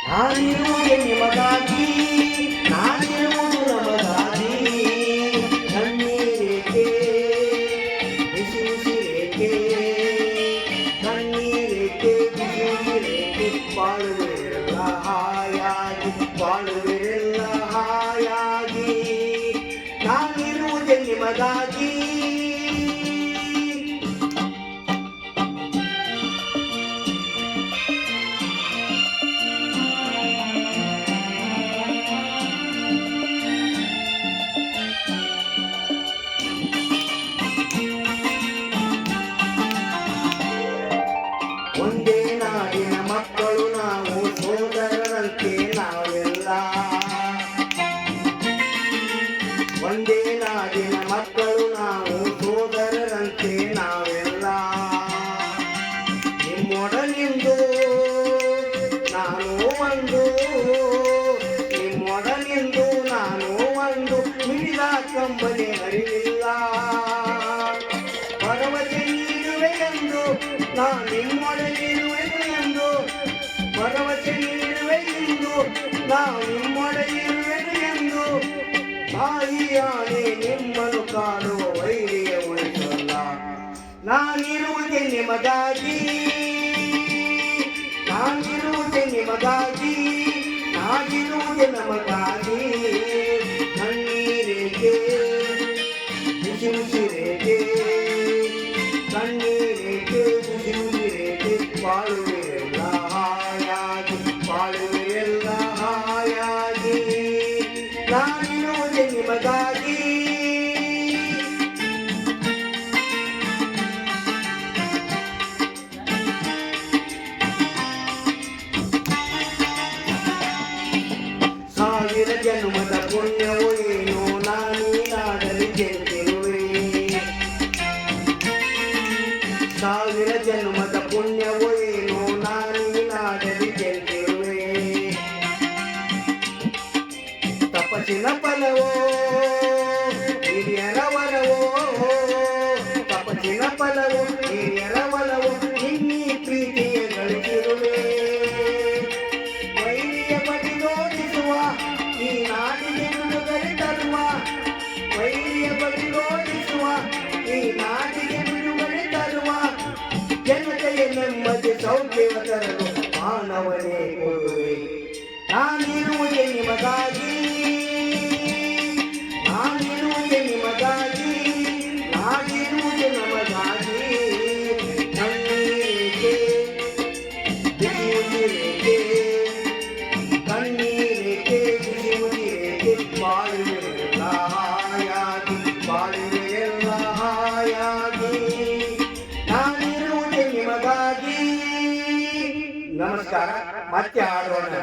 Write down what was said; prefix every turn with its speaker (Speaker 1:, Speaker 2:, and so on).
Speaker 1: ನಾನಿರುವುದೇ ನಿಮಗಾಗಿ, ನಾನಿರುವುದು ನಮಗಾಗಿ. ಕಣ್ಣೀರೇಕೆ ಬಿಸಿ ಉಸಿರೇಕೆ, ಕಣ್ಣೀರೇಕೆ ಬಿಸಿ ಉಸಿರೇಕೆ, ಬಾಳುವೆಲ್ಲ ಹಾಯಾಗಿ, ಬಾಳುವೆಲ್ಲ ಹಾಯಾಗಿ. ನಾನಿರುವುದೇ ನಿಮಗಾಗಿ. ಒಂದೇ ನಾಡಿನ ಮಕ್ಕಳು ನಾವು, ಸೋದರರಂತೆ ನಾವೆಲ್ಲ. ಒಂದೇ ನಾಡಿನ ಮಕ್ಕಳು ನಾವು, ಸೋದರರಂತೆ ನಾವೆಲ್ಲ. ನಿಮ್ಮೊಡನಿಂದು ನಾನು ಒಂದು, ನಿಮ್ಮೊಡನಿಂದು ನಾನು ಒಂದು, ಮಿಡಿದ ಕಂಬನಿ ಅರಿವಿಲ್ಲ. ಭರವಸೆ ನೀಡುವೆ ಎಂದು ನಾ ನಿಮ್ಮೊಡನಿರುವೆನು ಎಂದು, ಭರವಸೆ ನೀಡುವೆ ಎಂದು ನಾ ನಿಮ್ಮೊಡನಿರುವೆನು ಎಂದು. ತಾಯಿಯಾಣೆ ನಿಮ್ಮನ್ನು ಕಾಡುವ ವೈರಿಯ ಉಳಿಸಲ್ಲ. ನಾನಿರುವುದೇ ನಿಮಗಾಗಿ, ನಾನಿರುವುದೇ ನಿಮಗಾಗಿ, ನಾನಿರುವುದೇ ನಮಗಾಗಿ. ಕಣ್ಣೀರೇಕೆ ಬಿಸಿ ಉಸಿರೇಕೆ, ಕಣ್ಣೀರೇಕೆ ಬಿಸಿ ಉಸಿರೇಕೆ, ಬಾಳುವೆಲ್ಲ ಹಾಯಾಗಿ, ಬಾಳುವೆಲ್ಲ ಹಾಯಾಗಿ. ನಾನಿರುವುದೇ ನಿಮಗಾಗಿ. ಸಾವಿರ ಜನ್ಮದ ಪುಣ್ಯವೋ ಏನೋ ನಾನೀನಾಡಲಿ ಗೆದ್ದಿರುವೆ. ಸಾವಿರ ಜನ್ಮದ ಪುಣ್ಯವೋ ಏನೋ ನಾನೀನಾಡಲಿ ಗೆದ್ದಿರುವೆ. ತಪಸ್ಸಿನ ಫಲವೋ ಹಿರಿಯರ ವರವೋ, ತಪಸ್ಸಿನ ಫಲವೋ ಹಿರಿಯರ ವರವೋ, ನಿನ್ನೀ ಪ್ರೀತಿಯ ಗಳಿಸಿರುವೆ. ವೈರಿಯ ಬದಿರೋಡಿಸುವ ಈ ನಾಡಿಗೆ ಬಿಡುಗಡೆ ತರುವ, ವೈರಿಯ ಬದಿರೋಡಿಸುವ ಈ ನಾಡಿಗೆ ಬಿಡುಗಡೆ ತರುವ. ಜನತೆಯ ನೆಮ್ಮದಿ ಸೌಖ್ಯವ ತರಲು ಮಾನವನೇ ಕೊಡುವೆ. ನಾನಿರುವುದೇ ನಿಮಗಾಗಿ, ನಾನಿರುವುದೇ ನಿಮಗಾಗಿ, ನಾನಿರುವುದೇ ನಮಗಾಗಿ. ಕಣ್ಣೀರೇಕೆ ಬಿಸಿ ಉಸಿರೇಕೆ, ಕಣ್ಣೀರೇಕೆ ಬಿಸಿ ಉಸಿರೇಕೆ, ಬಾಳುವೆಲ್ಲ ಹಾಯಾಗಿ, ಬಾಳುವೆಲ್ಲ ಹಾಯಾಗಿ. ನಾನಿರುವುದೇ ನಿಮಗಾಗಿ. ನಮಸ್ಕಾರ, ಮತ್ತೆ ಆಡೋಣ.